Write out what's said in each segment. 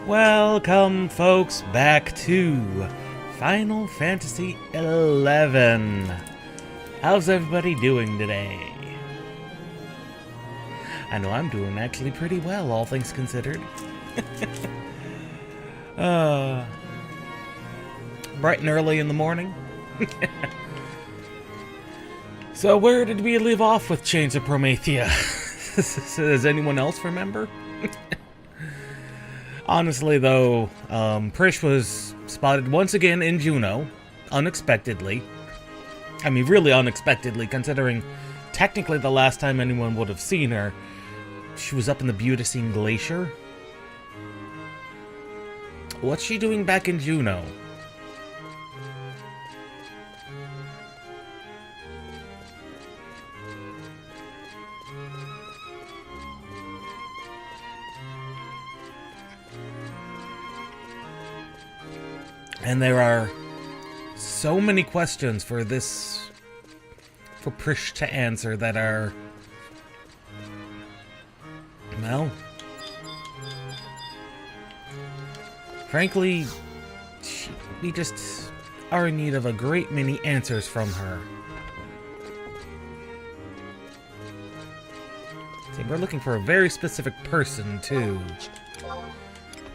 Welcome, folks, back to Final Fantasy XI. How's everybody doing today? I know I'm doing actually pretty well, all things considered. Bright and early in the morning. So where did we leave off with Chains of Promethea? Does anyone else remember? Honestly, though, Prishe was spotted once again in Jeuno, unexpectedly. I mean, really unexpectedly, considering technically the last time anyone would have seen her, she was up in the Beauticine Glacier. What's she doing back in Jeuno? And there are so many questions for Prishe to answer that are, well, frankly, we just are in need of a great many answers from her. See, we're looking for a very specific person, too.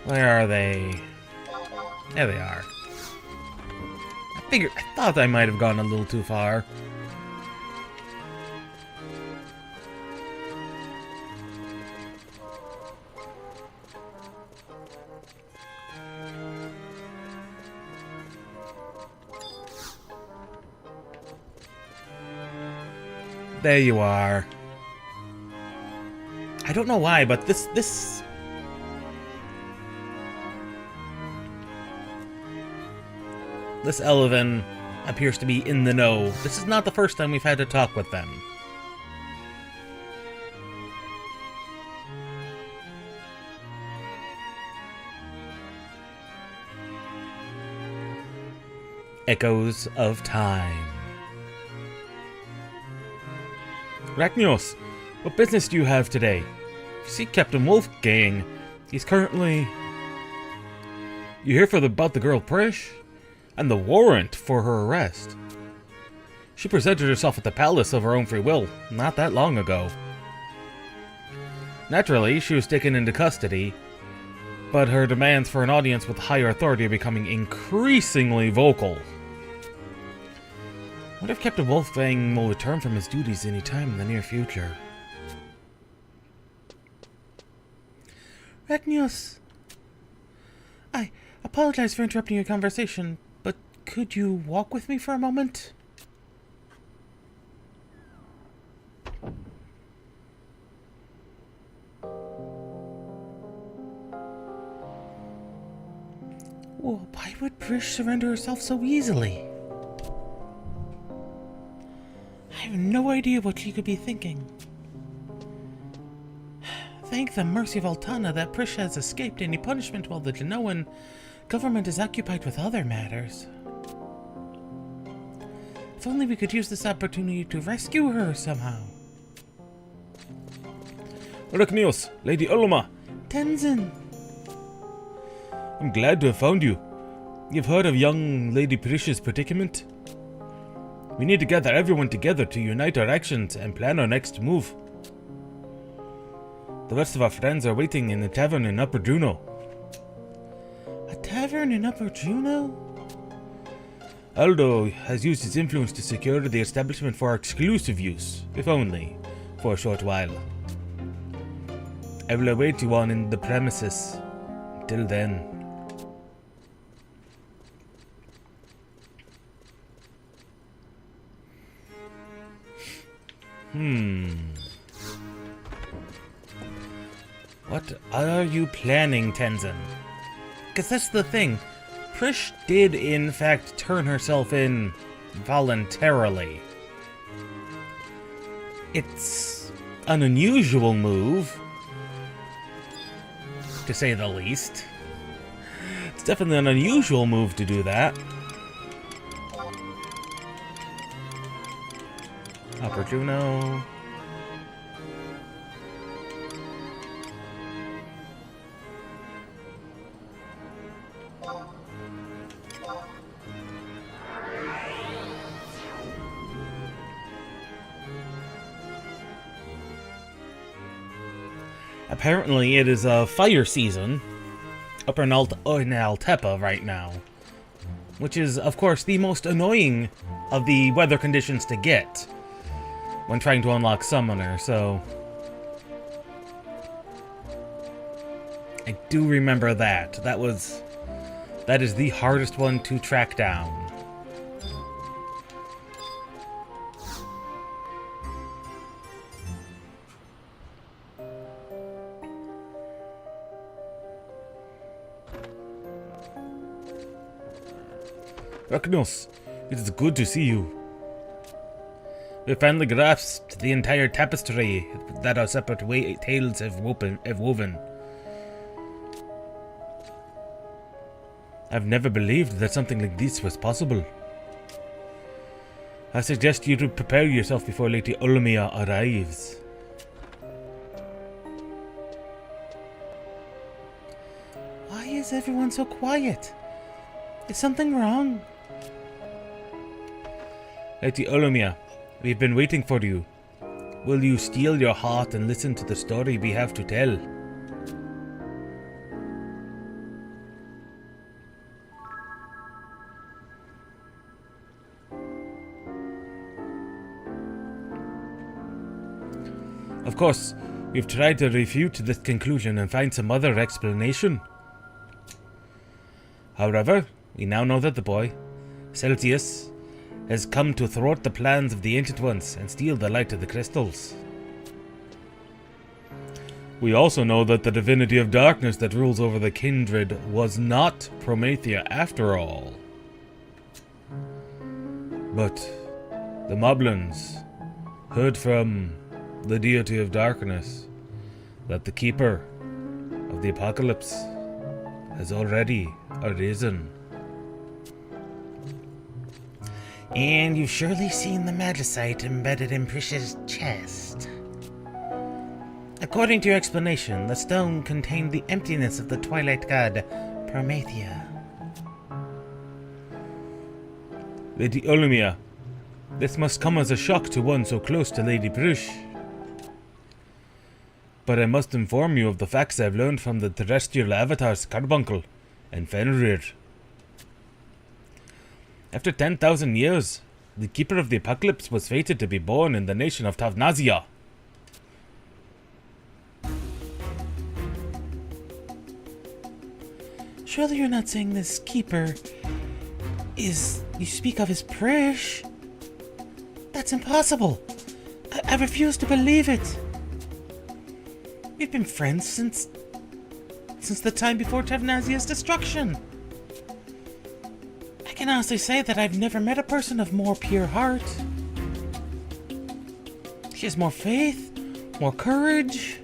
Where are they? There they are. I thought I might have gone a little too far. There you are. I don't know why, but this Elven appears to be in the know. This is not the first time we've had to talk with them. Echoes of Time. Rachnios, what business do you have today? You see Captain Wolfgang. He's currently... You hear about the girl Prishe? And the warrant for her arrest. She presented herself at the palace of her own free will not that long ago. Naturally, she was taken into custody, but her demands for an audience with higher authority are becoming increasingly vocal. What if Captain Wolfgang will return from his duties any time in the near future? Rachnios, I apologize for interrupting your conversation, but could you walk with me for a moment? Well, why would Prishe surrender herself so easily? I have no idea what she could be thinking. Thank the mercy of Altana that Prishe has escaped any punishment while the Jeunoan government is occupied with other matters. If only we could use this opportunity to rescue her somehow. Rachnios, Lady Ulma. Tenzin. I'm glad to have found you. You've heard of young Lady Prishe's predicament? We need to gather everyone together to unite our actions and plan our next move. The rest of our friends are waiting in the tavern in Upper Jeuno. A tavern in Upper Jeuno? Aldo has used his influence to secure the establishment for our exclusive use, if only for a short while. I will await you on in the premises. Until then. What are you planning, Tenzin? Because that's the thing. Prishe did, in fact, turn herself in voluntarily. It's an unusual move, to say the least. It's definitely an unusual move to do that. Upper Jeuno. Apparently it is a fire season up in Altepa right now. Which is, of course, the most annoying of the weather conditions to get when trying to unlock Summoner, so... I do remember that. That is the hardest one to track down. Ragnos, it is good to see you. We finally grasped the entire tapestry that our separate tales have woven. I've never believed that something like this was possible. I suggest you to prepare yourself before Lady Olmia arrives. Why is everyone so quiet? Is something wrong? Lady Olmia, we've been waiting for you. Will you steel your heart and listen to the story we have to tell? Of course, we've tried to refute this conclusion and find some other explanation. However, we now know that the boy, Celsius, has come to thwart the plans of the Ancient Ones and steal the light of the crystals. We also know that the divinity of darkness that rules over the kindred was not Promethea after all. But the Moblins heard from the deity of darkness that the keeper of the apocalypse has already arisen. And you've surely seen the magicite embedded in Prishe's chest. According to your explanation, the stone contained the emptiness of the twilight god, Promethea. Lady Olmia, this must come as a shock to one so close to Lady Prishe. But I must inform you of the facts I've learned from the terrestrial avatars Carbuncle and Fenrir. After 10,000 years, the Keeper of the Apocalypse was fated to be born in the nation of Tavnazia. Surely you're not saying this keeper is... You speak of as Prishe? That's impossible. I refuse to believe it. We've been friends since the time before Tavnazia's destruction. I can honestly say that I've never met a person of more pure heart. She has more faith, more courage.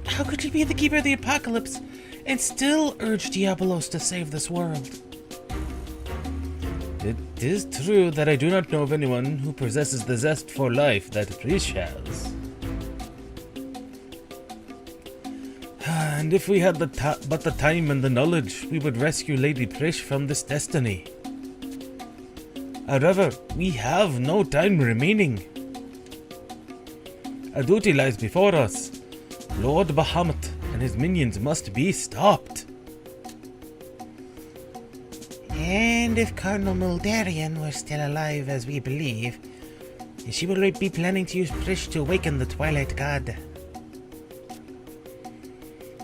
How could she be the Keeper of the Apocalypse and still urge Diabolos to save this world? It is true that I do not know of anyone who possesses the zest for life that Prishe has. And if we had but the time and the knowledge, we would rescue Lady Prishe from this destiny. However, we have no time remaining. A duty lies before us. Lord Bahamut and his minions must be stopped. And if Cardinal Muldarian were still alive as we believe, she would be planning to use Prishe to awaken the Twilight God.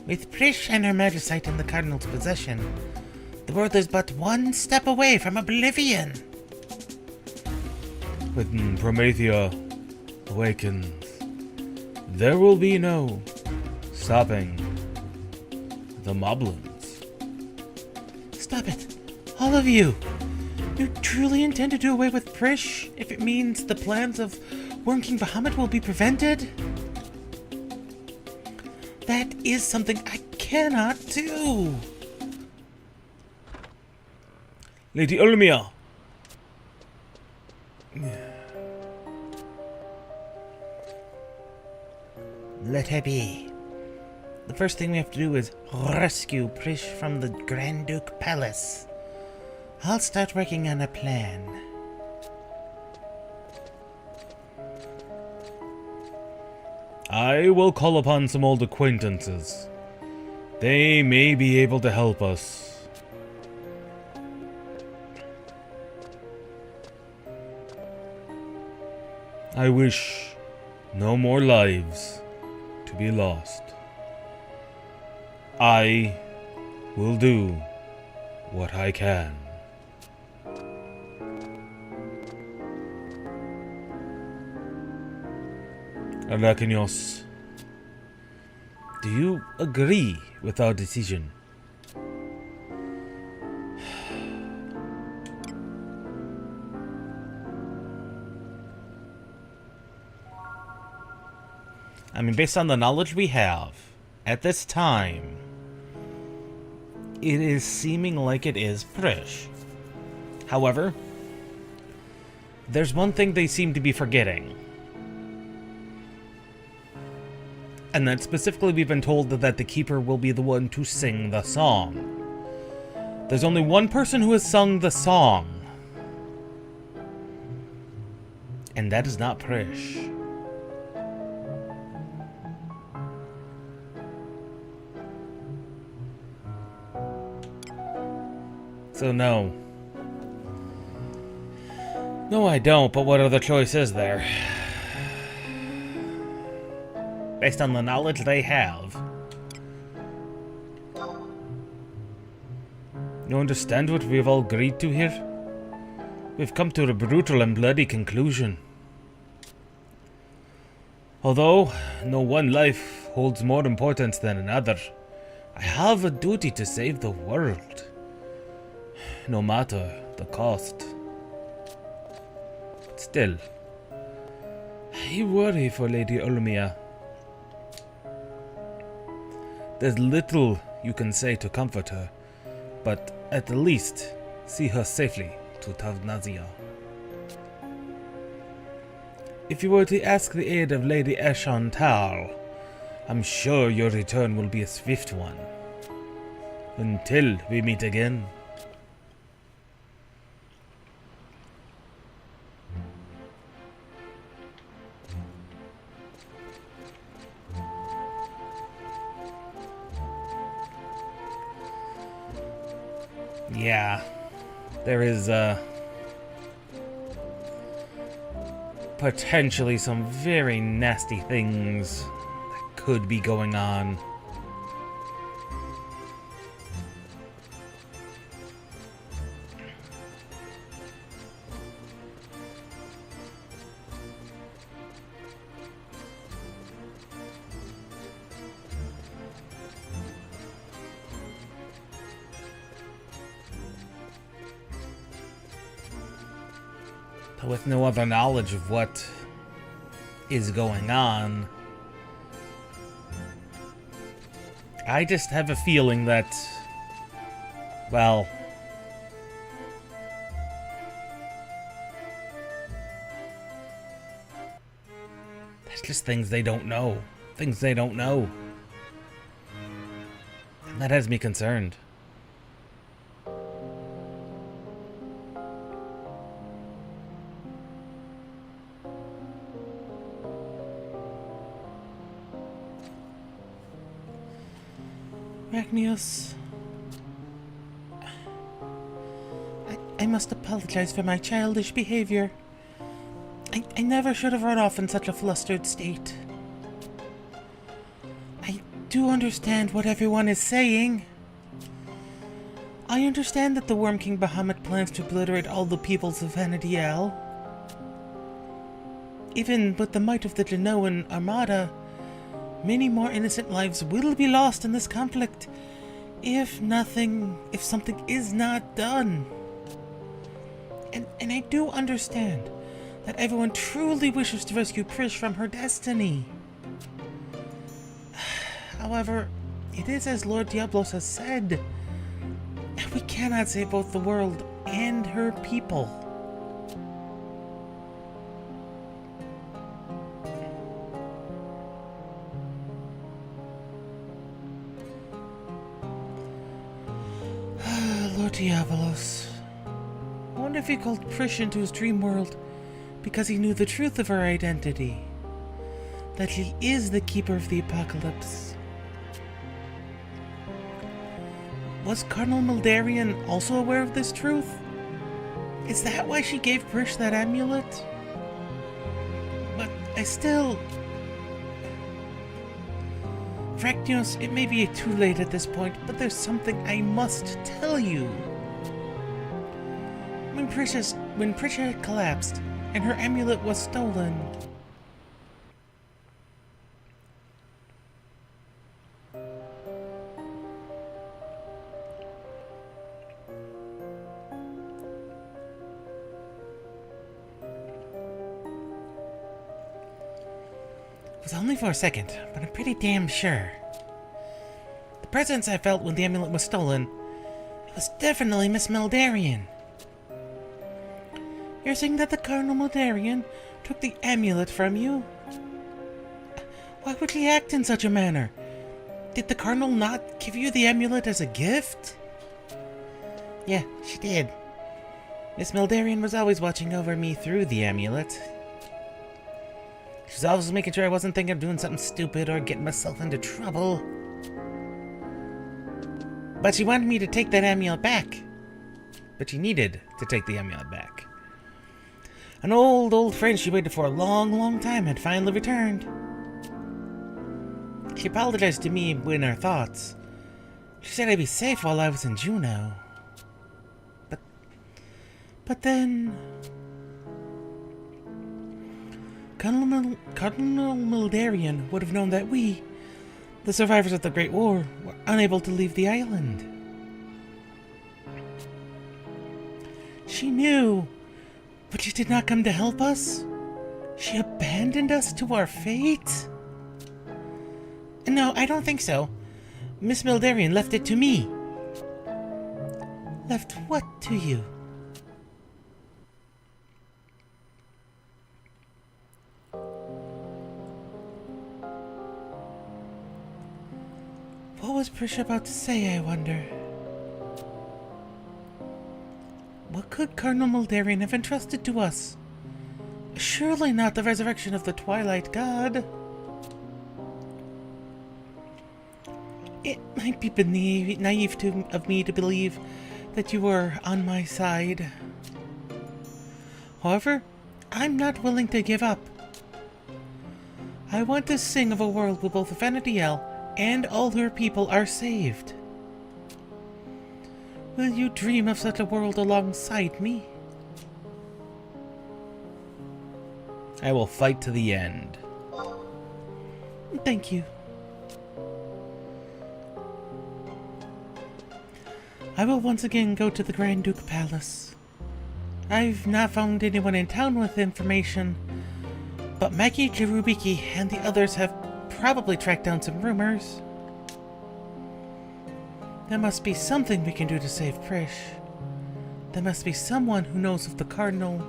With Prishe and her magicite in the Cardinal's possession, the world is but one step away from oblivion. When Promethea awakens, there will be no stopping the Moblins. Stop it, all of you. You truly intend to do away with Prishe if it means the plans of Worm King Bahamut will be prevented? That is something I cannot do. Lady Olmia! Let her be. The first thing we have to do is rescue Prishe from the Grand Duke Palace. I'll start working on a plan. I will call upon some old acquaintances. They may be able to help us. I wish no more lives to be lost. I will do what I can. Arachnios, do you agree with our decision? I mean, based on the knowledge we have, at this time, it is seeming like it is Prishe. However, there's one thing they seem to be forgetting. And that specifically we've been told that the Keeper will be the one to sing the song. There's only one person who has sung the song. And that is not Prishe. So no. No, I don't, but what other choice is there? Based on the knowledge they have. You understand what we've all agreed to here? We've come to a brutal and bloody conclusion. Although no one life holds more importance than another, I have a duty to save the world. No matter the cost. Still, I worry for Lady Olmia. There's little you can say to comfort her, but at the least, see her safely to Tavnazia. If you were to ask the aid of Lady Eshantal, I'm sure your return will be a swift one. Until we meet again. Yeah, there is potentially some very nasty things that could be going on. With no other knowledge of what is going on, I just have a feeling that, well, there's just things they don't know. Things they don't know. And that has me concerned. Arachnios, I must apologize for my childish behavior. I never should have run off in such a flustered state. I do understand what everyone is saying. I understand that the Worm King Bahamut plans to obliterate all the peoples of Vanadiel. Even with the might of the Jeuno Armada, many more innocent lives will be lost in this conflict if something is not done. And I do understand that everyone truly wishes to rescue Prishe from her destiny. However, it is as Lord Diablos has said, we cannot save both the world and her people. Lord Diablos. I wonder if he called Prishe into his dream world because he knew the truth of her identity. that he is the keeper of the apocalypse. Was Cardinal Mildarian also aware of this truth? Is that why she gave Prishe that amulet? But I still... Rachnios, it may be too late at this point, but there's something I must tell you. When Prishe collapsed, and her amulet was stolen... It was only for a second, but I'm pretty damn sure. The presence I felt when the amulet was stolen, it was definitely Miss Mildarian. You're saying that the Cardinal Mildarian took the amulet from you? Why would he act in such a manner? Did the Cardinal not give you the amulet as a gift? Yeah, she did. Miss Mildarian was always watching over me through the amulet. She was always making sure I wasn't thinking of doing something stupid or getting myself into trouble. But she wanted me to take that amulet back. But she needed to take the amulet back. An old friend she waited for a long time had finally returned. She apologized to me in her thoughts. She said I'd be safe while I was in Jeuno. But then... Cardinal Mildarian would have known that we, the survivors of the Great War, were unable to leave the island. She knew, but she did not come to help us. She abandoned us to our fate. No, I don't think so. Miss Mildarian left it to me. Left what to you? What was Prishe about to say, I wonder? What could Cardinal Mildarian have entrusted to us? Surely not the resurrection of the Twilight God. It might be naive of me to believe that you were on my side. However, I'm not willing to give up. I want to sing of a world where both Vana'diel and all her people are saved. Will you dream of such a world alongside me? I will fight to the end. Thank you. I will once again go to the Grand Duke Palace. I've not found anyone in town with information, but Maggie, Jerubiki, and the others have probably tracked down some rumors. There must be something we can do to save Prishe. There must be someone who knows of the Cardinal.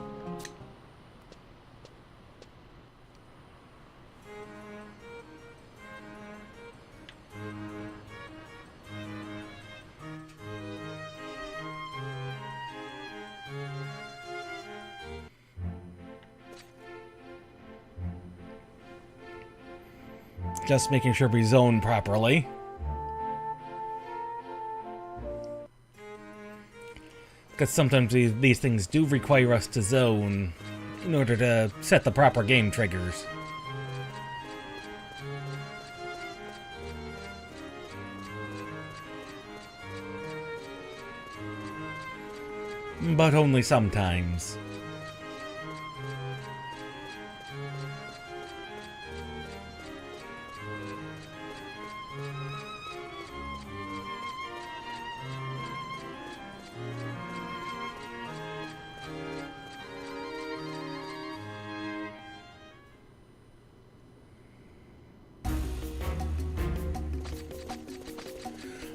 Just making sure we zone properly. Because sometimes these things do require us to zone in order to set the proper game triggers. But only sometimes.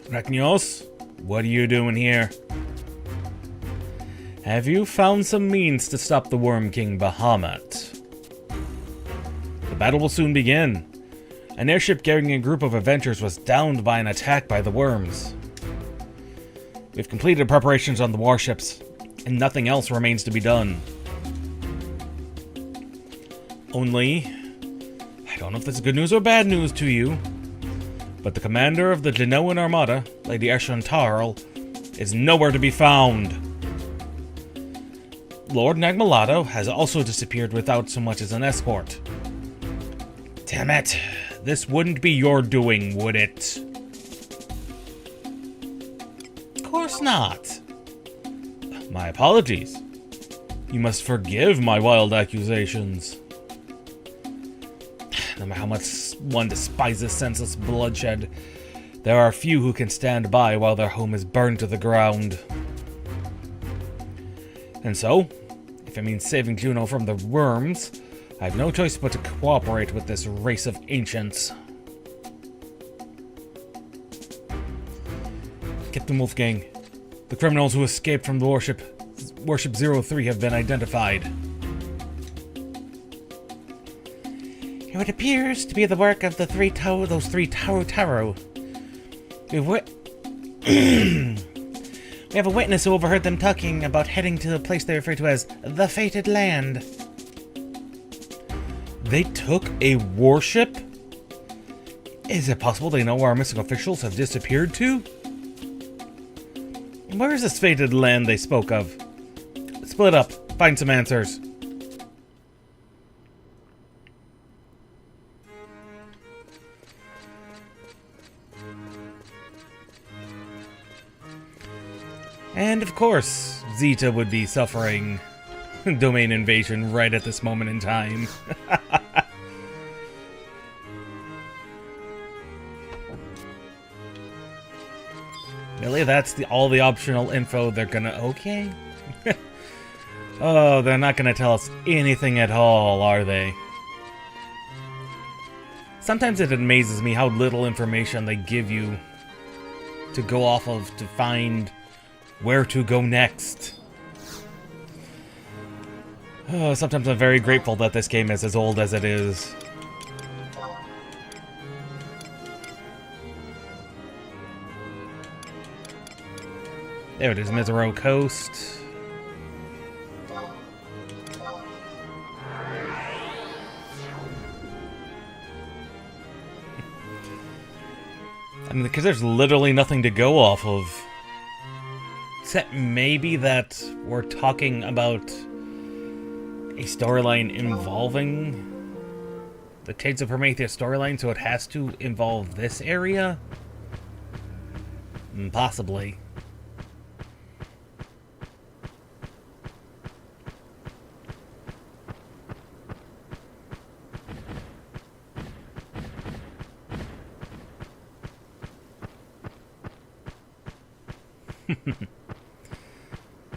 Rachnios, what are you doing here? Have you found some means to stop the Worm King Bahamut? The battle will soon begin. An airship carrying a group of adventurers was downed by an attack by the worms. We've completed preparations on the warships, and nothing else remains to be done. Only, I I don't know if this is good news or bad news to you, but the commander of the Jeuno Armada, Lady Ershantarl, is nowhere to be found. Lord Nagmalato has also disappeared without so much as an escort. Damn it. This wouldn't be your doing, would it? Of course not. My apologies. You must forgive my wild accusations. No matter how much one despises senseless bloodshed, there are few who can stand by while their home is burned to the ground. And so, if it means saving Jeuno from the worms, I have no choice but to cooperate with this race of ancients. Captain Wolfgang, the criminals who escaped from the Warship XIV have been identified. It appears to be the work of those three Taro. We have a witness who overheard them talking about heading to the place they refer to as the Fated Land. They took a warship? Is it possible they know where our missing officials have disappeared to? Where is this fated land they spoke of? Split up. Find some answers. And of course, Zeta would be suffering domain invasion right at this moment in time. Really? That's all the optional info they're gonna... Okay. Oh, they're not gonna tell us anything at all, are they? Sometimes it amazes me how little information they give you to go off of to find where to go next. Oh, sometimes I'm very grateful that this game is as old as it is. There it is, Mizero Coast. I mean, because there's literally nothing to go off of. Except maybe that we're talking about a storyline involving the Shades of Prometheus storyline, so it has to involve this area? Possibly.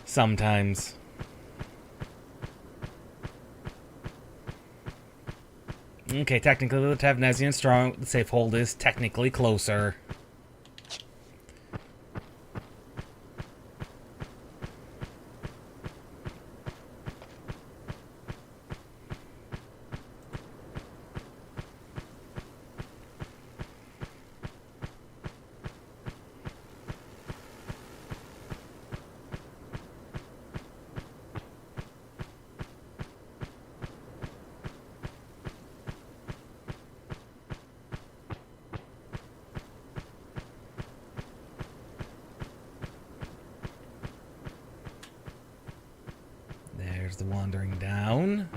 Sometimes. Okay, technically the Tavnazian strong. The safe hold is technically closer. There's the wandering down.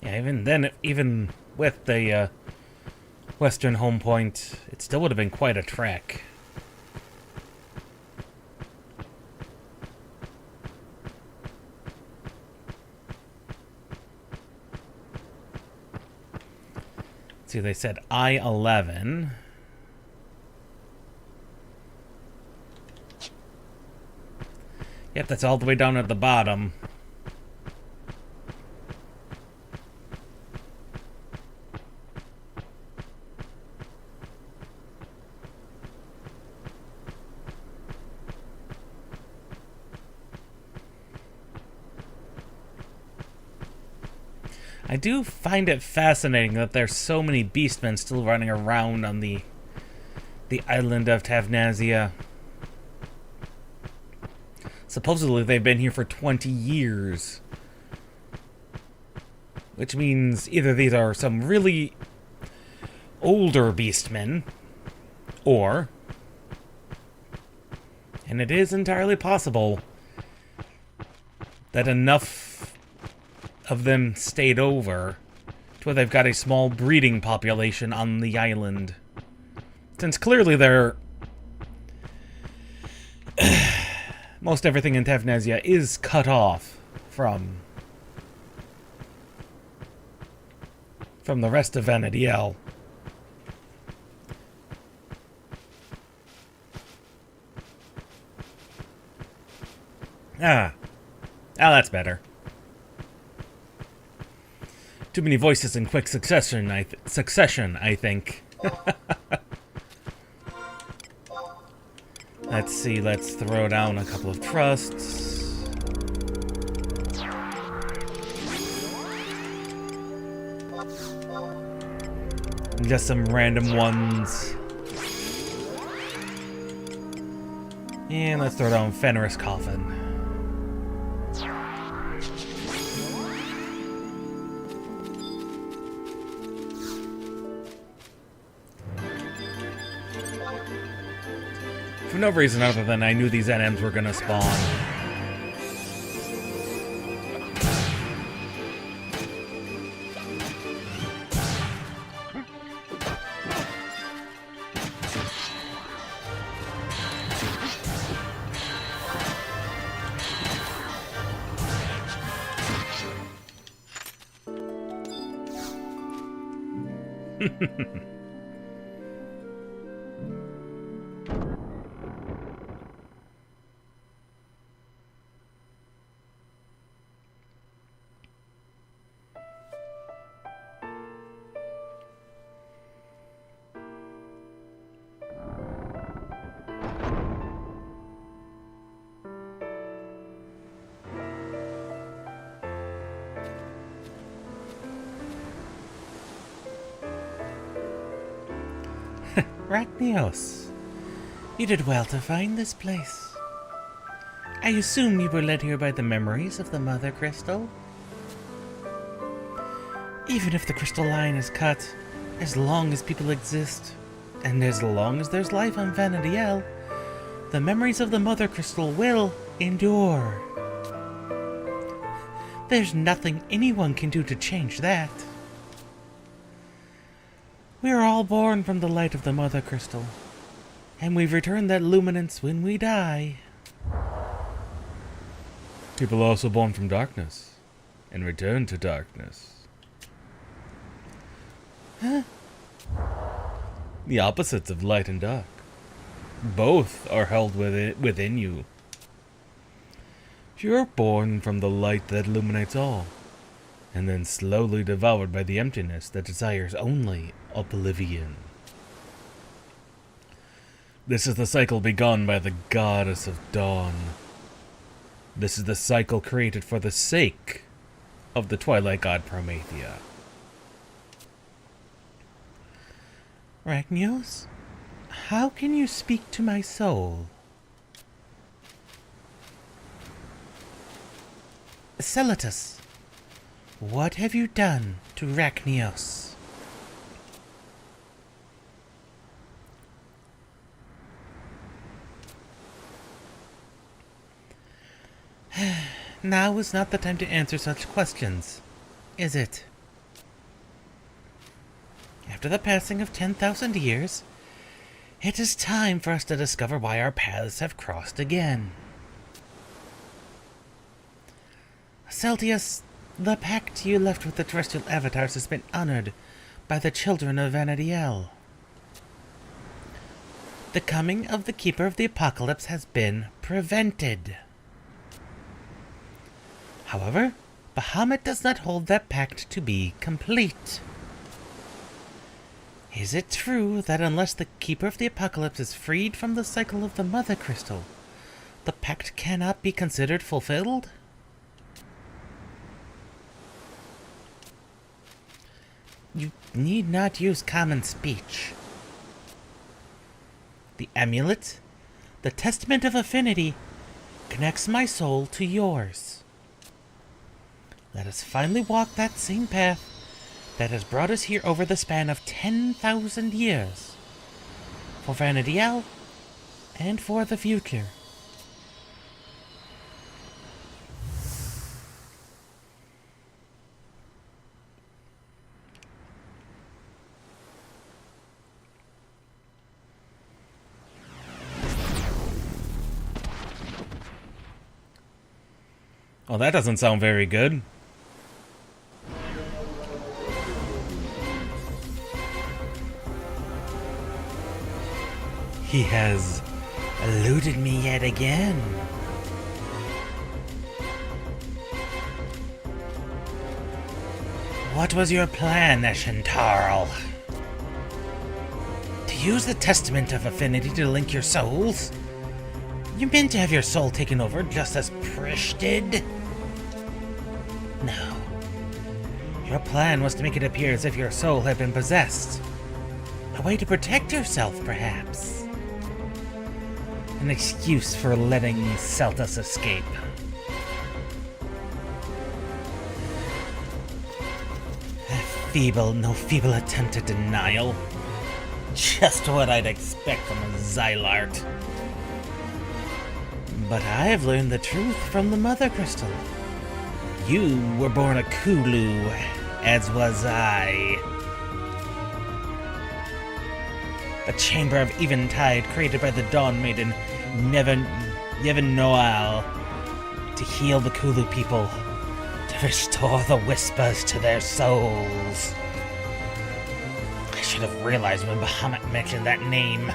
Yeah, even then, even with the western home point, it still would have been quite a trek. See, they said I-11. Yep, that's all the way down at the bottom. I do find it fascinating that there's so many beastmen still running around on the island of Tavnazia. Supposedly they've been here for 20 years. Which means either these are some really older beastmen, or, and it is entirely possible, that enough of them stayed over to where they've got a small breeding population on the island. Since clearly they're... most everything in Tevnesia is cut off from the rest of Vanadiel. Ah, that's better. Too many voices in quick succession, I think. Let's see, let's throw down a couple of trusts. Just some random ones. And let's throw down Fenris Coffin. For no reason other than I knew these NMs were gonna spawn. Rachnios, you did well to find this place. I assume you were led here by the memories of the Mother Crystal? Even if the crystal line is cut, as long as people exist, and as long as there's life on Vanadiel, the memories of the Mother Crystal will endure. There's nothing anyone can do to change that. We are all born from the light of the Mother Crystal, and we return that luminance when we die. People are also born from darkness, and return to darkness. Huh? The opposites of light and dark. Both are held within you. You're born from the light that illuminates all, and then slowly devoured by the emptiness that desires only oblivion. This is the cycle begun by the goddess of dawn. This is the cycle created for the sake of the twilight god Promethea. Rachnios, how can you speak to my soul? Celotus, what have you done to Rachnios? Now is not the time to answer such questions, is it? After the passing of 10,000 years, it is time for us to discover why our paths have crossed again. Celtius, the pact you left with the terrestrial avatars has been honored by the children of Vanadiel. The coming of the Keeper of the Apocalypse has been prevented. However, Bahamut does not hold that pact to be complete. Is it true that unless the Keeper of the Apocalypse is freed from the cycle of the Mother Crystal, the pact cannot be considered fulfilled? You need not use common speech. The amulet, the testament of affinity, connects my soul to yours. Let us finally walk that same path that has brought us here over the span of 10,000 years. For Vanadiel, and for the future. Oh, that doesn't sound very good. He has eluded me yet again. What was your plan, Eshentarl? To use the Testament of Affinity to link your souls? You meant to have your soul taken over just as Prishe did? No. Your plan was to make it appear as if your soul had been possessed. A way to protect yourself, perhaps. An excuse for letting Celtus escape. No feeble attempt at denial. Just what I'd expect from a Xylart. But I have learned the truth from the Mother Crystal. You were born a Kulu, as was I. The Chamber of Eventide created by the Dawn Maiden Yevon Noel to heal the Kulu people, to restore the Whispers to their souls. I should have realized when Bahamut mentioned that name.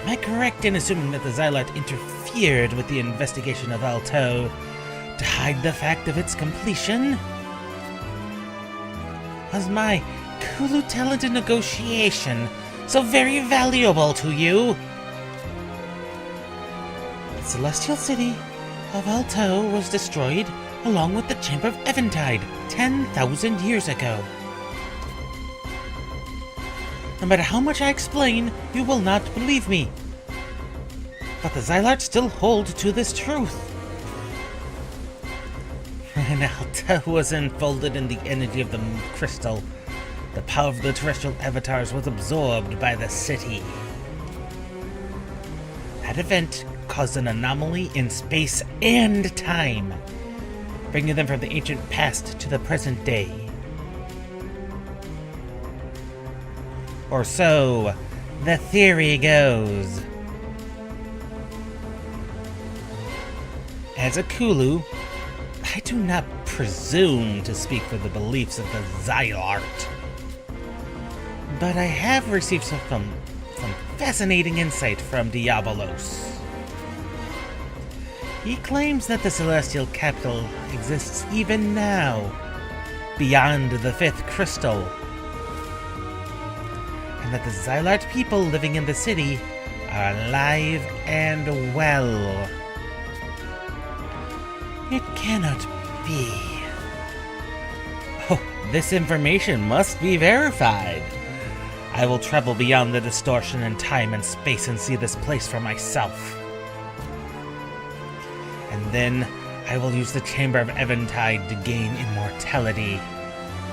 Am I correct in assuming that the Xylart interfered with the investigation of Alto to hide the fact of its completion? Was my Kulu talent in negotiation so very valuable to you? The Celestial City of Alto was destroyed along with the Chamber of Eventide 10,000 years ago. No matter how much I explain, you will not believe me. But the Xylarts still hold to this truth. When Alto was enfolded in the energy of the crystal, the power of the terrestrial avatars was absorbed by the city. That event caused an anomaly in space and time, bringing them from the ancient past to the present day. Or so the theory goes. As a Kulu, I do not presume to speak for the beliefs of the Xylart, but I have received some fascinating insight from Diabolos. He claims that the Celestial Capital exists even now, beyond the Fifth Crystal, and that the Xylart people living in the city are alive and well. It cannot be. Oh, this information must be verified. I will travel beyond the distortion in time and space and see this place for myself. And then I will use the Chamber of Eventide to gain immortality,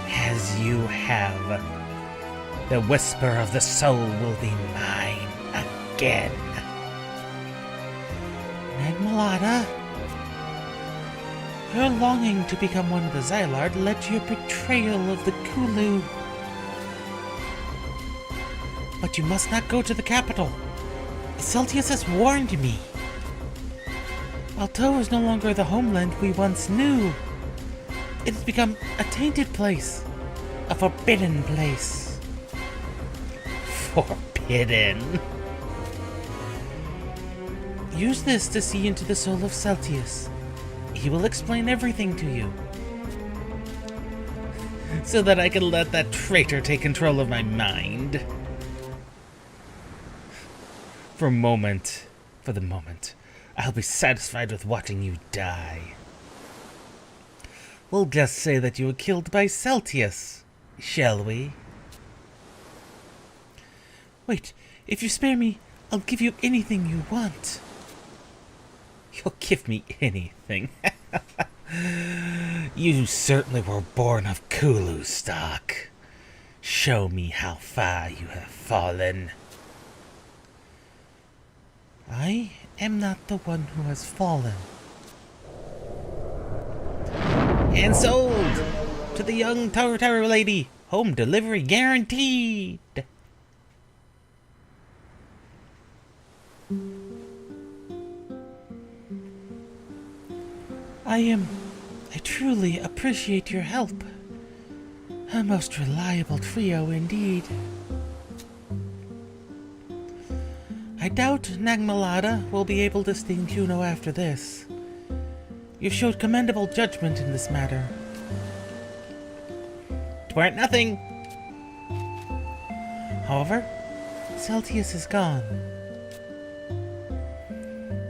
as you have. The Whisper of the Soul will be mine again. Nagmalada, your longing to become one of the Xylart led to your betrayal of the Kulu. But you must not go to the capital. Celtius has warned me. Alto is no longer the homeland we once knew. It has become a tainted place. A forbidden place. Forbidden? Use this to see into the soul of Celtius. He will explain everything to you. So that I can let that traitor take control of my mind. For the moment, I'll be satisfied with watching you die. We'll just say that you were killed by Celtius, shall we? Wait, if you spare me, I'll give you anything you want. You'll give me anything. You certainly were born of Kulu stock. Show me how far you have fallen. I am not the one who has fallen. And sold to the young Tower lady. Home delivery guaranteed. I truly appreciate your help. A most reliable trio indeed. I doubt Nagmalada will be able to sting Jeuno after this. You've showed commendable judgment in this matter. 'Tweren't nothing. However, Celtius is gone.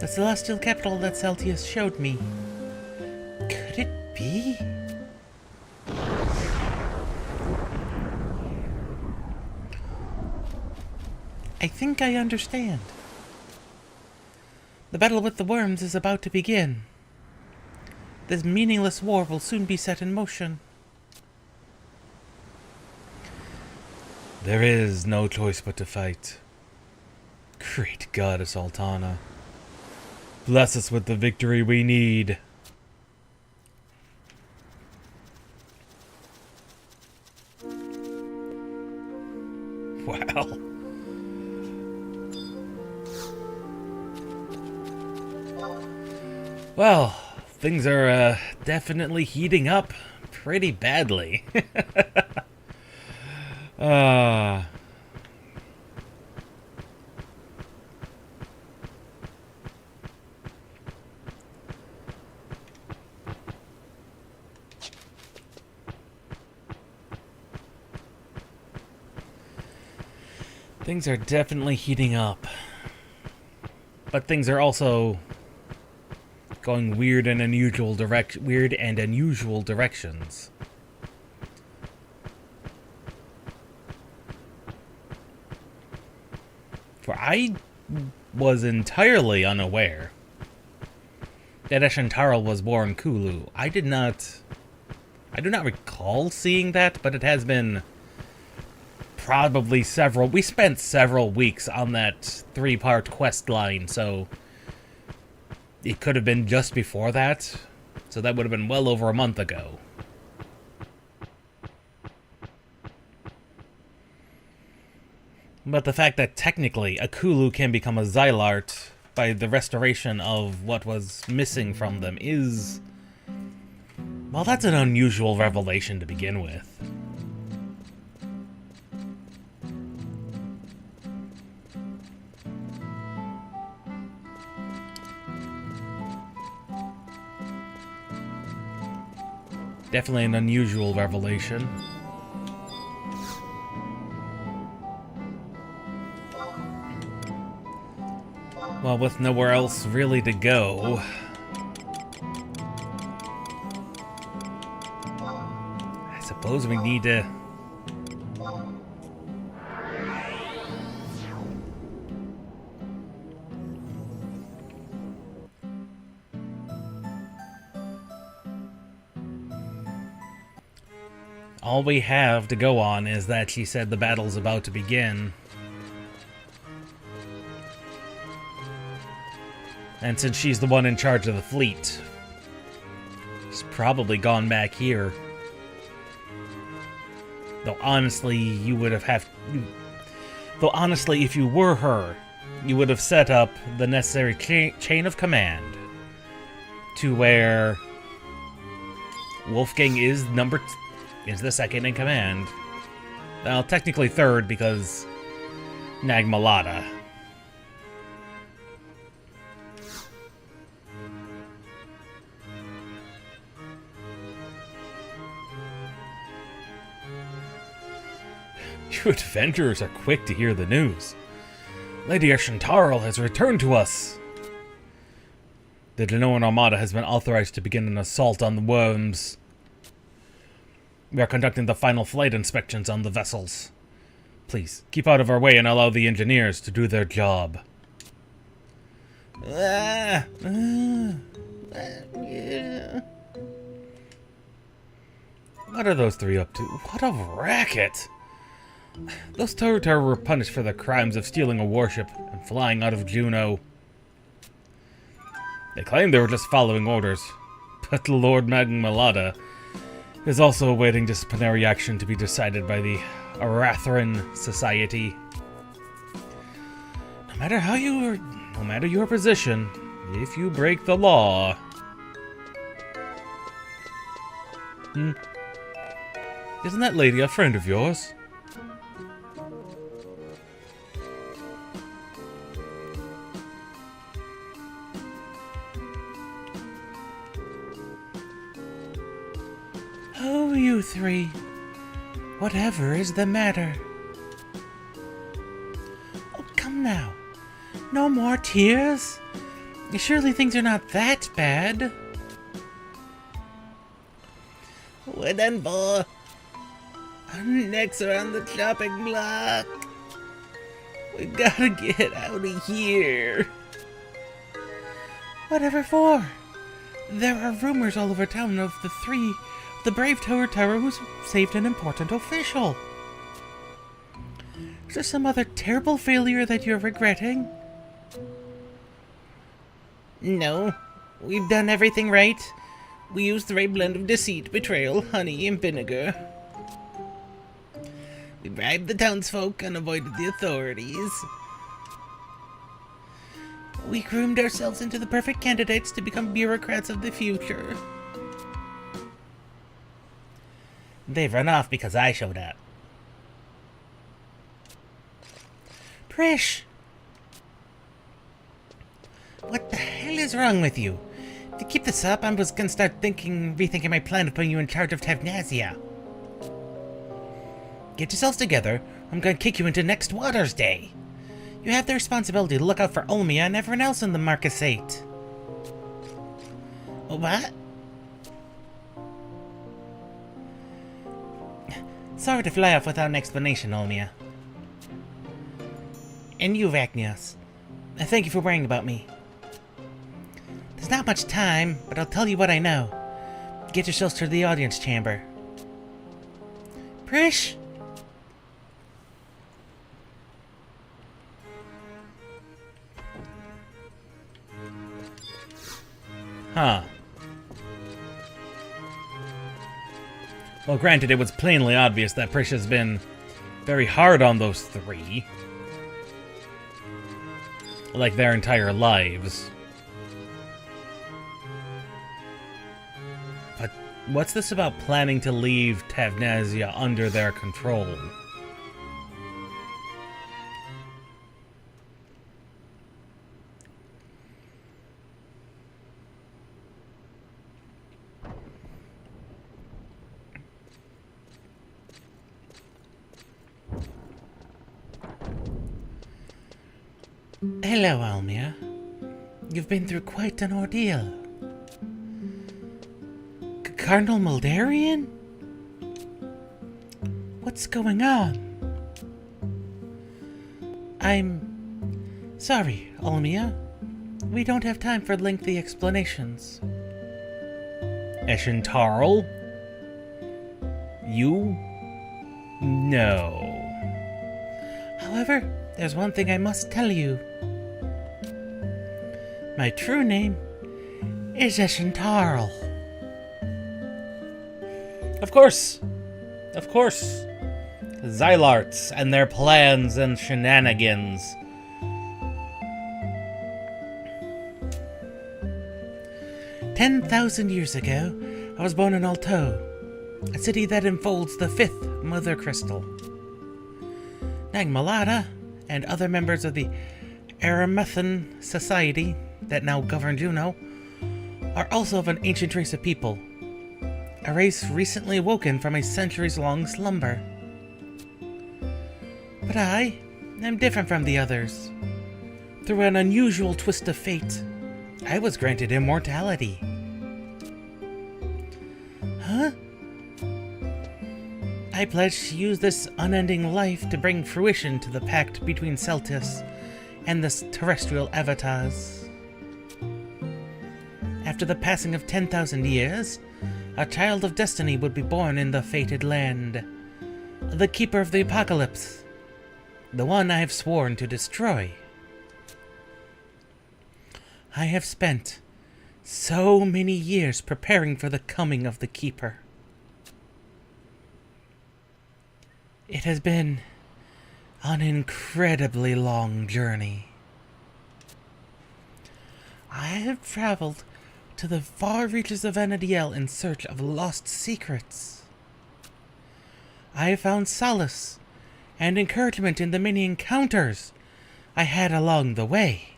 The celestial capital that Celtius showed me. Could it be? I think I understand. The battle with the worms is about to begin. This meaningless war will soon be set in motion. There is no choice but to fight. Great goddess Altana, bless us with the victory we need. Wow. Well, things are definitely heating up pretty badly. Things are definitely heating up. But things are also going weird and unusual directions. For I was entirely unaware that Eshantarl was born Kulu. I do not recall seeing that, but it has been probably we spent several weeks on that 3-part quest line, so it could have been just before that. So that would have been well over a month ago. But the fact that technically a Kulu can become a Xylart by the restoration of what was missing from them is... well, that's an unusual revelation to begin with. Definitely an unusual revelation. Well, with nowhere else really to go, I suppose we need to... all we have to go on is that she said the battle's about to begin. And since she's the one in charge of the fleet, she's probably gone back here. Though honestly, though honestly, if you were her, you would have set up the necessary chain of command to where Wolfgang is the second in command. Well, technically third because Nagmalada. You adventurers are quick to hear the news. Lady Eshantarl has returned to us. The Jeuno Armada has been authorized to begin an assault on the worms. We are conducting the final flight inspections on the vessels. Please, keep out of our way and allow the engineers to do their job. What are those three up to? What a racket! Those Toru were punished for their crimes of stealing a warship and flying out of Jeuno. They claimed they were just following orders, but Lord Magmalada is also awaiting disciplinary action to be decided by the Arathran Society. No matter your position, if you break the law... Isn't that lady a friend of yours? Oh, you three. Whatever is the matter? Oh, come now. No more tears? Surely things are not that bad. We're done for. Our necks are on the chopping block. We gotta get out of here. Whatever for? There are rumors all over town of the brave Toru who's saved an important official. Is there some other terrible failure that you're regretting? No, we've done everything right. We used the right blend of deceit, betrayal, honey, and vinegar. We bribed the townsfolk and avoided the authorities. We groomed ourselves into the perfect candidates to become bureaucrats of the future. They've run off because I showed up. Prishe! What the hell is wrong with you? If you keep this up, I'm just gonna start rethinking my plan of putting you in charge of Tavnazia. Get yourselves together, I'm gonna kick you into next Water's Day. You have the responsibility to look out for Olmia and everyone else in the Marquisate. What? Sorry to fly off without an explanation, Olmia. And you, Vacnios. Thank you for worrying about me. There's not much time, but I'll tell you what I know. Get yourselves to the audience chamber. Prishe? Huh. Well, granted, it was plainly obvious that Prishe has been very hard on those three. Like their entire lives. But what's this about planning to leave Tavnazia under their control? Hello, Almia. You've been through quite an ordeal. Cardinal Muldarian? What's going on? I'm sorry, Almia. We don't have time for lengthy explanations. Eshentarl? You? No. However, there's one thing I must tell you. My true name is Eshentarl. Of course. Of course. Xylarts and their plans and shenanigans. "10,000 years ago, I was born in Alto, a city that enfolds the 5th Mother Crystal. Nagmalada and other members of the Aramethan Society that now govern Jeuno are also of an ancient race of people, a race recently awoken from a centuries-long slumber. But I am different from the others. Through an unusual twist of fate, I was granted immortality." Huh? I pledge to use this unending life to bring fruition to the pact between Celtis and the terrestrial avatars. After the passing of 10,000 years, a child of destiny would be born in the fated land. The Keeper of the Apocalypse. The one I have sworn to destroy. I have spent so many years preparing for the coming of the Keeper. It has been an incredibly long journey. I have traveled to the far reaches of Anadiel in search of lost secrets. I have found solace and encouragement in the many encounters I had along the way.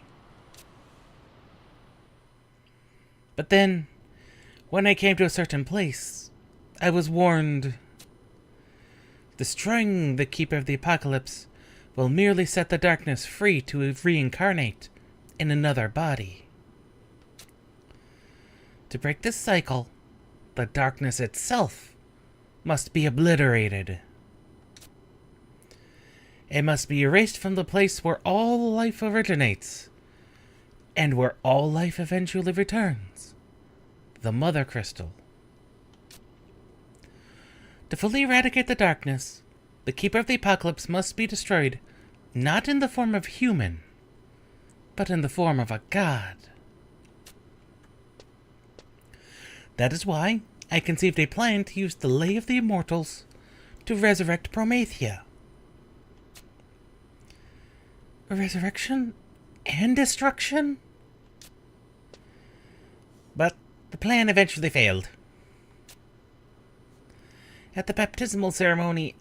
But then, when I came to a certain place, I was warned. Destroying the Keeper of the Apocalypse will merely set the darkness free to reincarnate in another body. To break this cycle, the darkness itself must be obliterated. It must be erased from the place where all life originates, and where all life eventually returns, the Mother Crystal. To fully eradicate the darkness, the Keeper of the Apocalypse must be destroyed, not in the form of human, but in the form of a god. That is why I conceived a plan to use the Lay of the Immortals to resurrect Promethea. Resurrection and destruction? But the plan eventually failed. At the baptismal ceremony,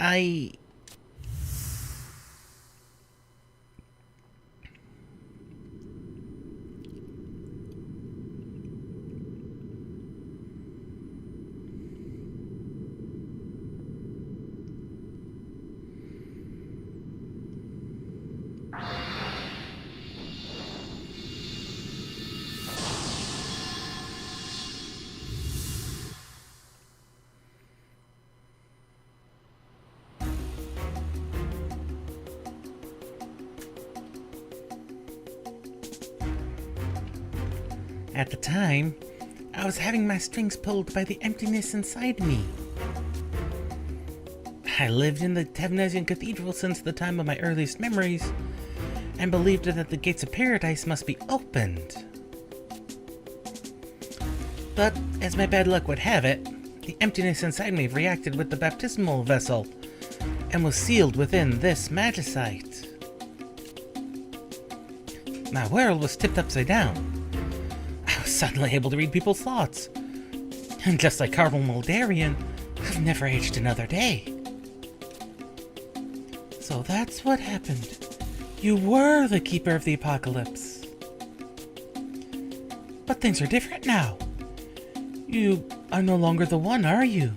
At the time, I was having my strings pulled by the emptiness inside me. I lived in the Tevnesian Cathedral since the time of my earliest memories, and believed that the gates of paradise must be opened. But, as my bad luck would have it, the emptiness inside me reacted with the baptismal vessel, and was sealed within this magicite. My world was tipped upside down. Suddenly able to read people's thoughts. And just like Cardinal Moldarian, I've never aged another day. So that's what happened. You were the Keeper of the Apocalypse. But things are different now. You are no longer the one, are you?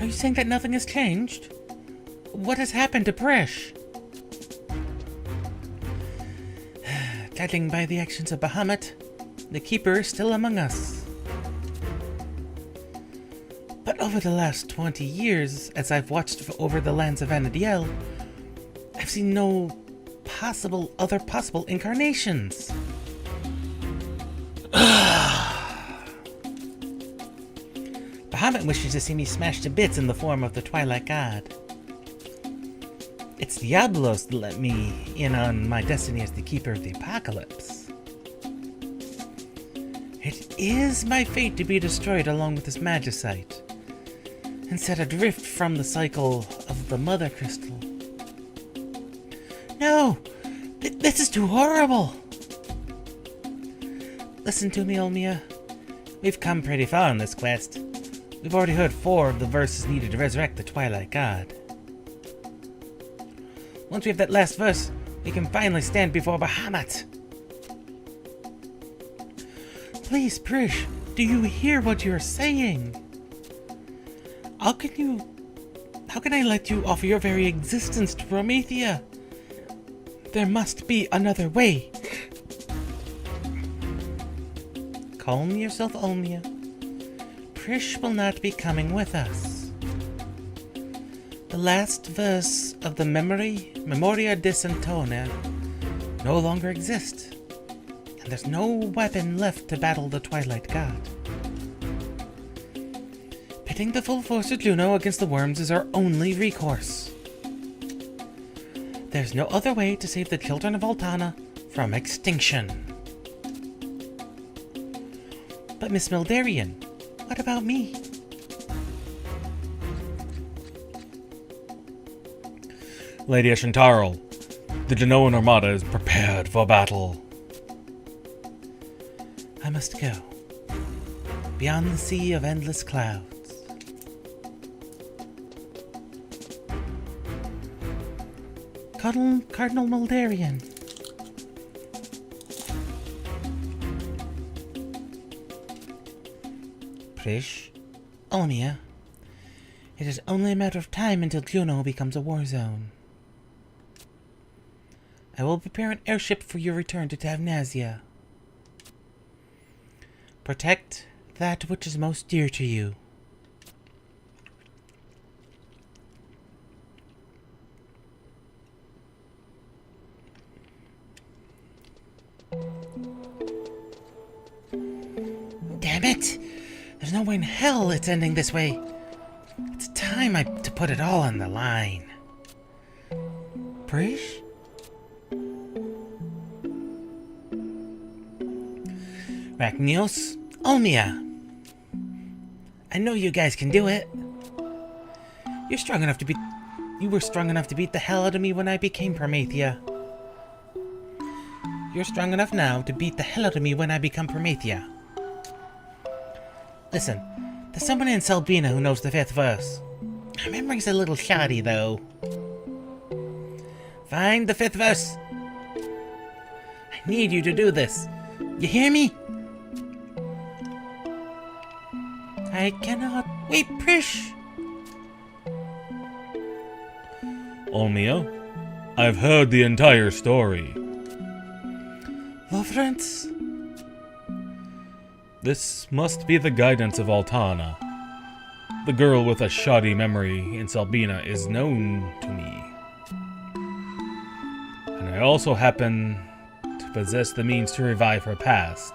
Are you saying that nothing has changed? What has happened to Prishe? Judging by the actions of Bahamut, the Keeper is still among us. But over the last 20 years, as I've watched over the lands of Anadiel, I've seen no other possible incarnations. Bahamut wishes to see me smashed to bits in the form of the Twilight God. It's Diablos that let me in on my destiny as the Keeper of the Apocalypse. It is my fate to be destroyed along with this magicite, and set adrift from the cycle of the Mother Crystal. No! This is too horrible! Listen to me, Olmia. We've come pretty far on this quest. We've already heard 4 of the verses needed to resurrect the Twilight God. Once we have that last verse, we can finally stand before Bahamut. Please, Prishe, do you hear what you're saying? How can I let you offer your very existence to Promethea? There must be another way. Calm yourself, Olmia. Prishe will not be coming with us. The last verse of the Memoria Disantona no longer exists. and there's no weapon left to battle the Twilight God. Pitting the full force of Jeuno against the worms is our only recourse. There's no other way to save the children of Altana from extinction. But Miss Mildarian, what about me? Lady Eshantarl, the Jeunoan Armada is prepared for battle. I must go. Beyond the sea of endless clouds. Cardinal Mildarian. Prishe, Olmia, it is only a matter of time until Jeuno becomes a war zone. I will prepare an airship for your return to Tavnazia. Protect that which is most dear to you. Damn it! There's no way in hell it's ending this way. It's time to put it all on the line. Prishe? Rachnios, Olmia. I know you guys can do it. You were strong enough to beat the hell out of me when I became Promethea. You're strong enough now to beat the hell out of me when I become Promethea. Listen, there's someone in Selbina who knows the 5th verse. My memory's a little shoddy, though. Find the 5th verse. I need you to do this. You hear me? I cannot... Wait, Prishe! Olmia, I've heard the entire story. Lovrance? This must be the guidance of Altana. The girl with a shoddy memory in Selbina is known to me. And I also happen to possess the means to revive her past.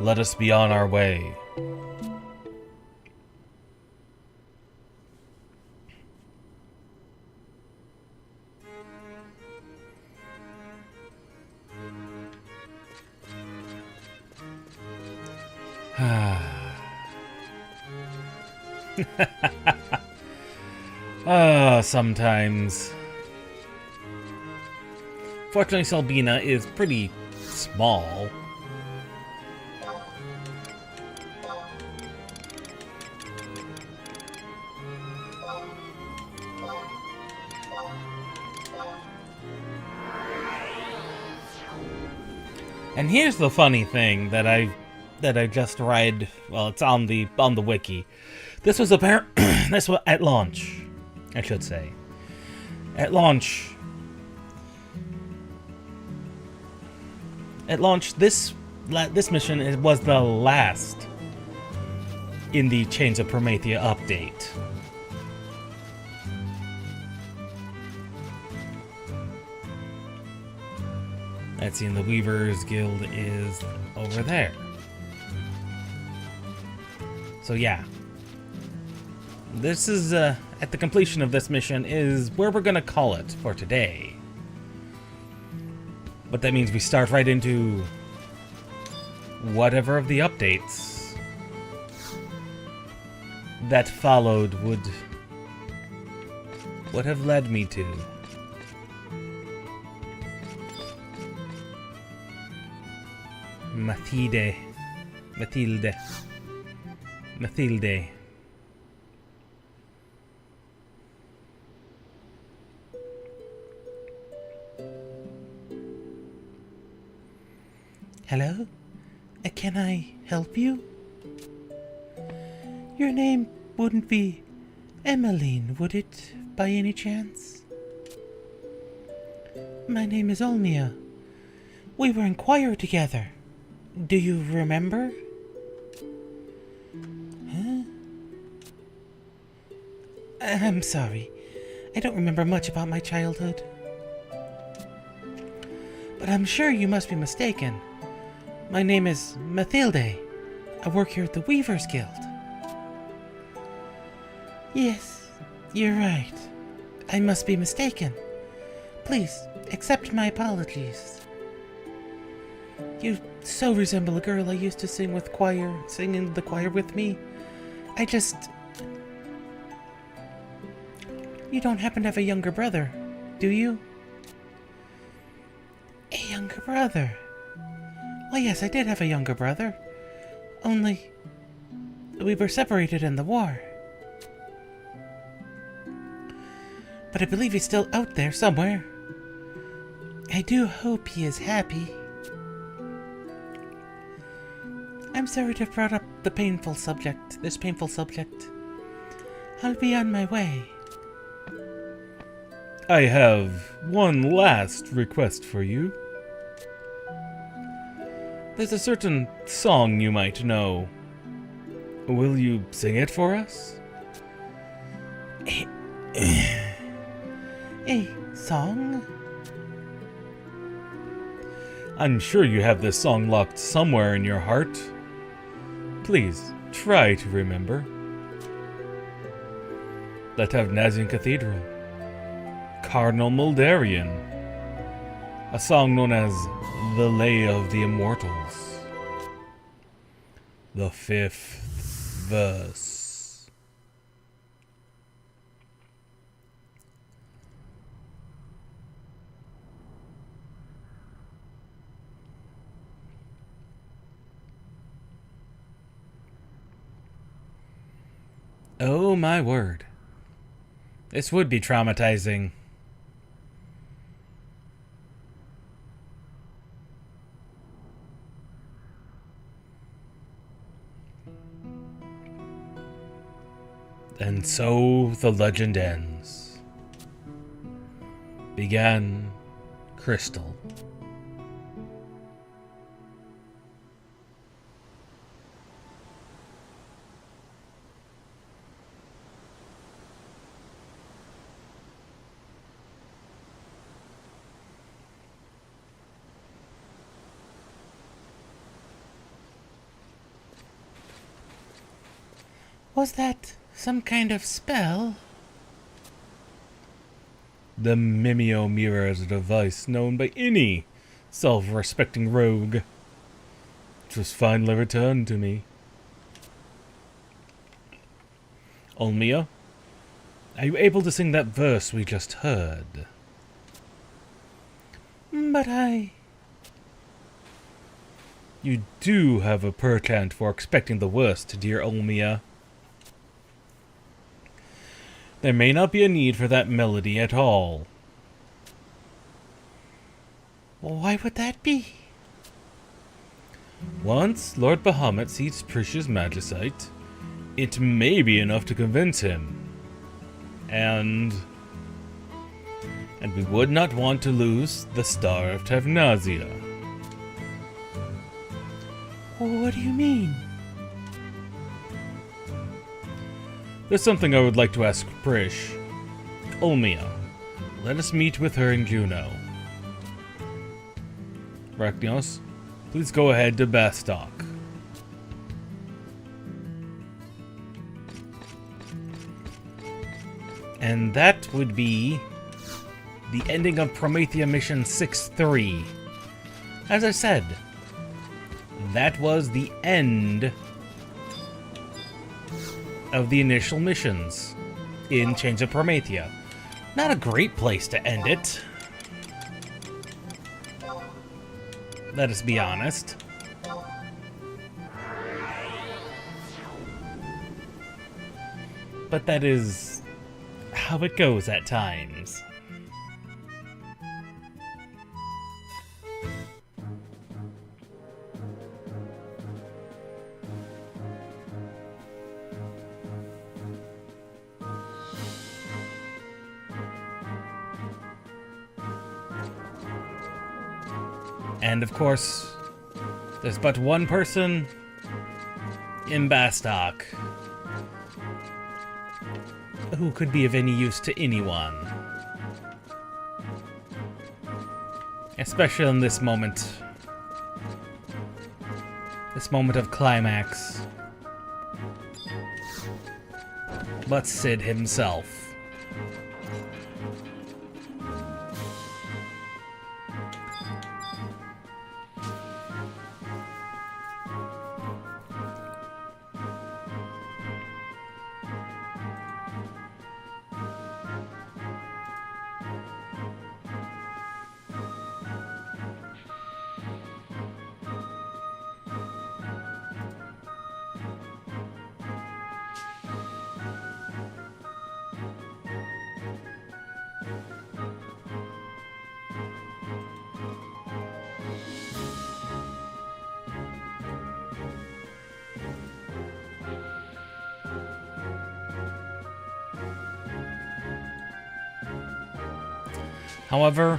Let us be on our way. Sometimes. Fortunately, Selbina is pretty small. And here's the funny thing that I just read. Well, it's on the wiki. This was this was at launch, I should say. At launch, this mission was the last in the Chains of Promethea update. Let's see, and the Weavers Guild is over there. So yeah. This is, at the completion of this mission, is where we're gonna call it for today. But that means we start right into whatever of the updates that followed would have led me to. Mathilde. Hello? Can I help you? Your name wouldn't be Emmeline, would it, by any chance? My name is Olmia. We were in choir together. Do you remember? Huh? I'm sorry. I don't remember much about my childhood. But I'm sure you must be mistaken. My name is Mathilde. I work here at the Weavers Guild. Yes, you're right. I must be mistaken. Please, accept my apologies. You so resemble a girl I used to sing in the choir with me. You don't happen to have a younger brother, do you? A younger brother? Well, yes, I did have a younger brother. Only, we were separated in the war. But I believe he's still out there somewhere. I do hope he is happy. I'm sorry to have brought up this painful subject. I'll be on my way. I have one last request for you. There's a certain song you might know. Will you sing it for us? A song? I'm sure you have this song locked somewhere in your heart. Please, try to remember. Let's have Nazian Cathedral. Cardinal Muldarian. A song known as The Lay of the Immortals. The 5th verse. Oh my word. This would be traumatizing. And so the legend ends. Began Crystal. Was that some kind of spell? The Mimeo Mirror is a device known by any self-respecting rogue. It was finally returned to me. Olmia, are you able to sing that verse we just heard? But You do have a perchant for expecting the worst, dear Olmia. There may not be a need for that melody at all. Why would that be? Once Lord Bahamut sees Prishe's magicite, it may be enough to convince him. And we would not want to lose the Star of Tavnazia. What do you mean? There's something I would like to ask Prishe. Olmia, let us meet with her in Jeuno. Rachnios, please go ahead to Bastok. And that would be the ending of Promethea Mission 6-3. As I said, that was the end of the initial missions in Chains of Promethea. Not a great place to end it. Let us be honest. But that is how it goes at times. And of course, there's but one person in Bastok who could be of any use to anyone. Especially in this moment. This moment of climax. But Sid himself. However,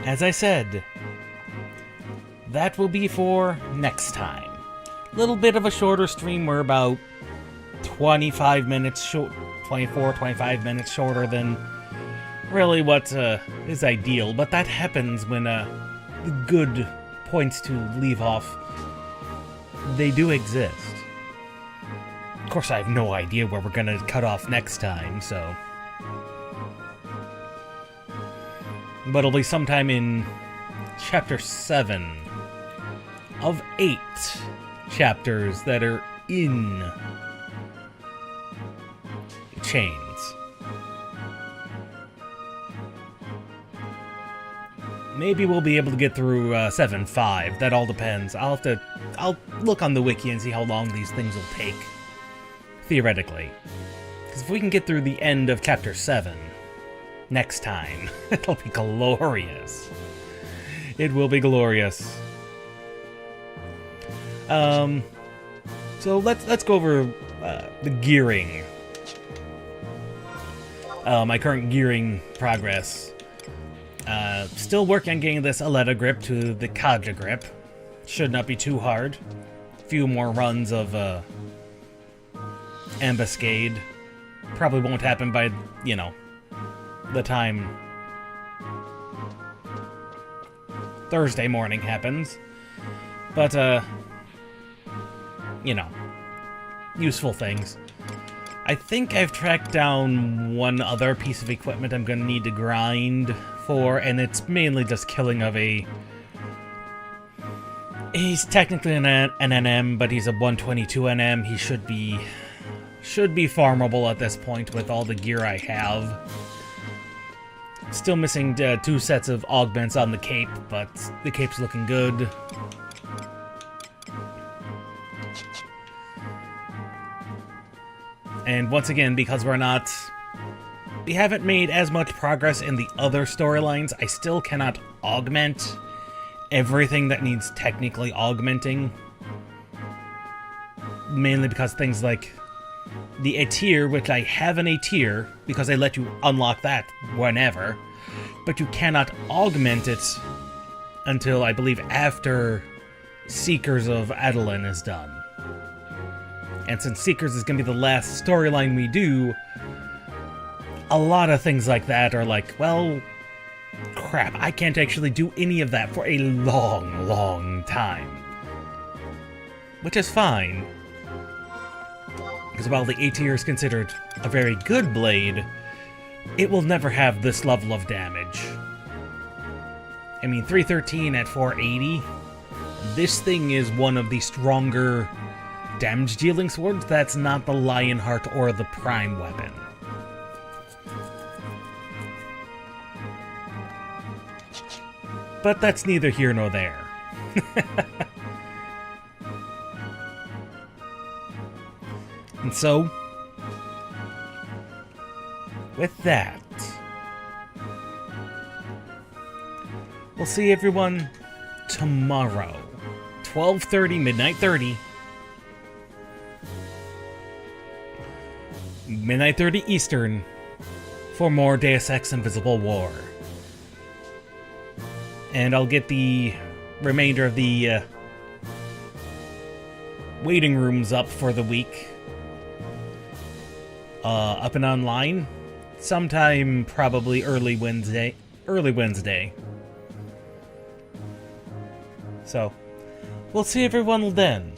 as I said, that will be for next time. Little bit of a shorter stream. We're about 25 minutes short, 24, 25 minutes shorter than really what is ideal. But that happens when good points to leave off, they do exist. Of course, I have no idea where we're going to cut off next time, so... But it'll be sometime in Chapter 7 of 8 chapters that are in Chains. Maybe we'll be able to get through 7.5. That all depends. I'll look on the wiki and see how long these things will take. Theoretically. Because if we can get through the end of Chapter 7... next time, it'll be glorious. It will be glorious. So let's go over the gearing. My current gearing progress. Still working on getting this Aletta grip to the Kaja grip. Should not be too hard. A few more runs of Ambuscade. Probably won't happen by, you know, the time Thursday morning happens. But, you know, useful things. I think I've tracked down one other piece of equipment I'm going to need to grind for, and it's mainly just killing of a... He's technically an NM, but he's a 122 NM. He should be farmable at this point with all the gear I have. Still missing 2 sets of augments on the cape, but the cape's looking good. And once again, because we haven't made as much progress in the other storylines, I still cannot augment everything that needs technically augmenting. Mainly because things like the Aetir, which I have an Aetir, because they let you unlock that whenever, but you cannot augment it until, I believe, after Seekers of Adeline is done. And since Seekers is going to be the last storyline we do, a lot of things like that are like, well, crap, I can't actually do any of that for a long, long time. Which is fine. Because while the Aetir is considered a very good blade, it will never have this level of damage. I mean, 313 at 480, this thing is one of the stronger damage-dealing swords. That's not the Lionheart or the Prime weapon. But that's neither here nor there. And so, with that, we'll see everyone tomorrow, 12:30, midnight 30. Midnight 30 Eastern for more Deus Ex Invisible War. And I'll get the remainder of the waiting rooms up for the week. Up and online sometime probably early Wednesday. So, we'll see everyone then.